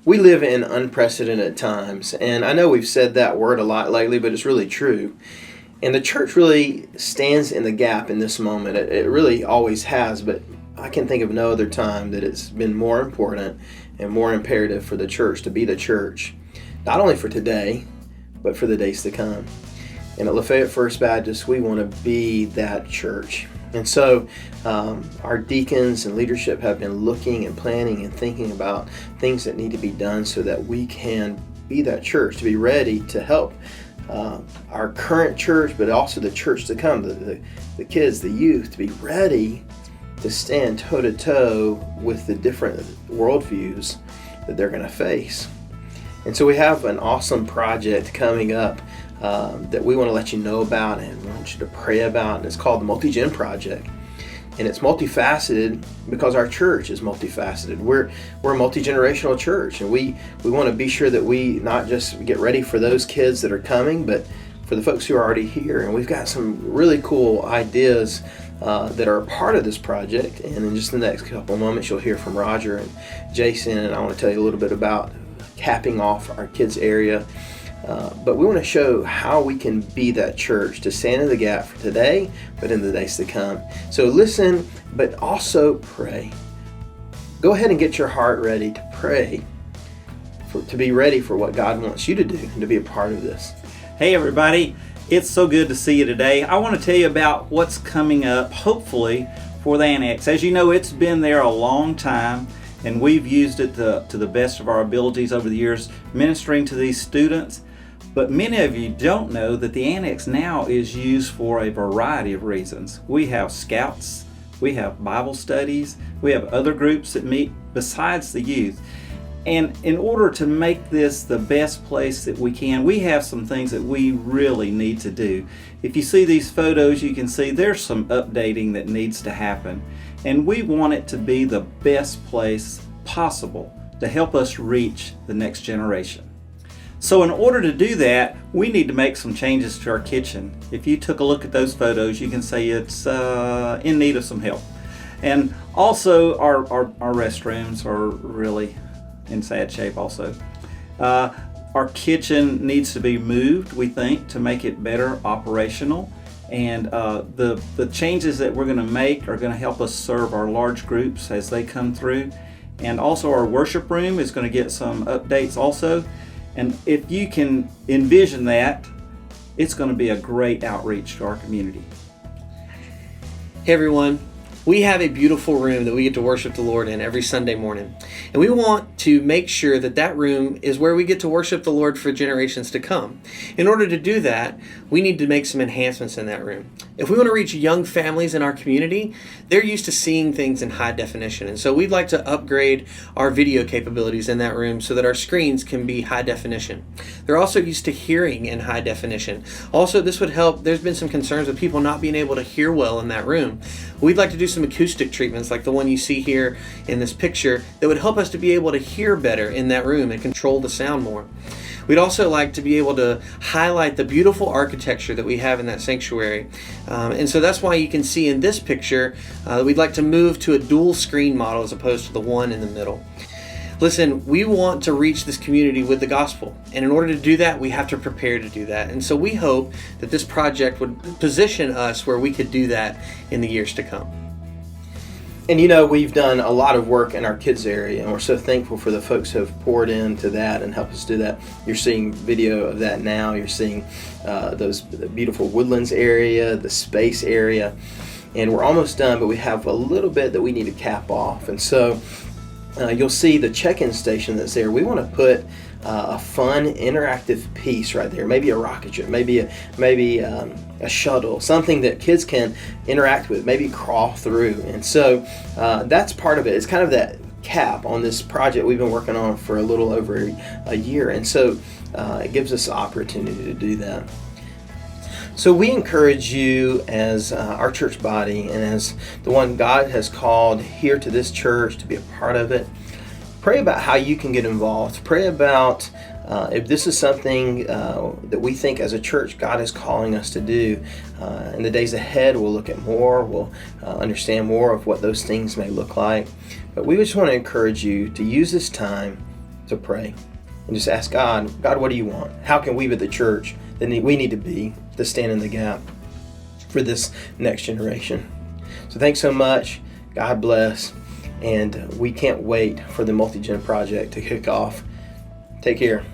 We live in unprecedented times, and I know we've said that word a lot lately, but it's really true. And the church really stands in the gap in this moment. It really always has, but I can think of no other time that it's been more important and more imperative for the church to be the church, not only for today, but for the days to come. And at Lafayette First Baptist, we want to be that church. And so our deacons and leadership have been looking and planning and thinking about things that need to be done so that we can be that church, to be ready to help our current church, but also the church to come, the kids, the youth, to be ready to stand toe-to-toe with the different worldviews that they're going to face. And so we have an awesome project coming up that we want to let you know about and want you to pray about. And it's called the Multi-Gen Project. And it's multifaceted because our church is multifaceted. We're a multi-generational church, and we want to be sure that we not just get ready for those kids that are coming, but for the folks who are already here. And we've got some really cool ideas that are a part of this project. And in just the next couple of moments, you'll hear from Roger and Jason, and I want to tell you a little bit about capping off our kids area. But we want to show how we can be that church to stand in the gap for today, but in the days to come. So listen, but also pray. Go ahead and get your heart ready to pray, to be ready for what God wants you to do and to be a part of this. Hey everybody, it's so good to see you today. I want to tell you about what's coming up, hopefully, for the Annex. As you know, it's been there a long time, and we've used it to the best of our abilities over the years, ministering to these students. But many of you don't know that the Annex now is used for a variety of reasons. We have scouts, we have Bible studies, we have other groups that meet besides the youth. And in order to make this the best place that we can, we have some things that we really need to do. If you see these photos, you can see there's some updating that needs to happen. And we want it to be the best place possible to help us reach the next generation. So in order to do that, we need to make some changes to our kitchen. If you took a look at those photos, you can say it's in need of some help. And also our restrooms are really in sad shape also. Our kitchen needs to be moved, we think, to make it better operational. And the changes that we're going to make are going to help us serve our large groups as they come through. And also our worship room is going to get some updates also. And if you can envision that, it's going to be a great outreach to our community. Hey everyone, we have a beautiful room that we get to worship the Lord in every Sunday morning. And we want to make sure that that room is where we get to worship the Lord for generations to come. In order to do that, we need to make some enhancements in that room. If we want to reach young families in our community, they're used to seeing things in high definition. And so we'd like to upgrade our video capabilities in that room so that our screens can be high definition. They're also used to hearing in high definition. Also, this would help. There's been some concerns with people not being able to hear well in that room. We'd like to do some acoustic treatments like the one you see here in this picture that would help us to be able to hear better in that room and control the sound more. We'd also like to be able to highlight the beautiful architecture that we have in that sanctuary. And so that's why you can see in this picture that we'd like to move to a dual screen model as opposed to the one in the middle. Listen, we want to reach this community with the gospel. And in order to do that, we have to prepare to do that. And so we hope that this project would position us where we could do that in the years to come. And you know, we've done a lot of work in our kids area, and we're so thankful for the folks who have poured into that and helped us do that. You're seeing video of that now. You're seeing the beautiful Woodlands area, the space area, and we're almost done, but we have a little bit that we need to cap off. And so you'll see the check-in station that's there. We want to put a fun, interactive piece right there. Maybe a rocket ship, maybe a shuttle, something that kids can interact with, maybe crawl through. And so that's part of it. It's kind of that cap on this project we've been working on for a little over a year. And so it gives us the opportunity to do that. So we encourage you as our church body and as the one God has called here to this church to be a part of it. Pray about how you can get involved. Pray about if this is something that we think as a church God is calling us to do. In the days ahead, we'll look at more. We'll understand more of what those things may look like. But we just want to encourage you to use this time to pray and just ask God, what do you want? How can we be the church that we need to be to stand in the gap for this next generation? So thanks so much. God bless. And we can't wait for the Multi-Gen project to kick off. Take care.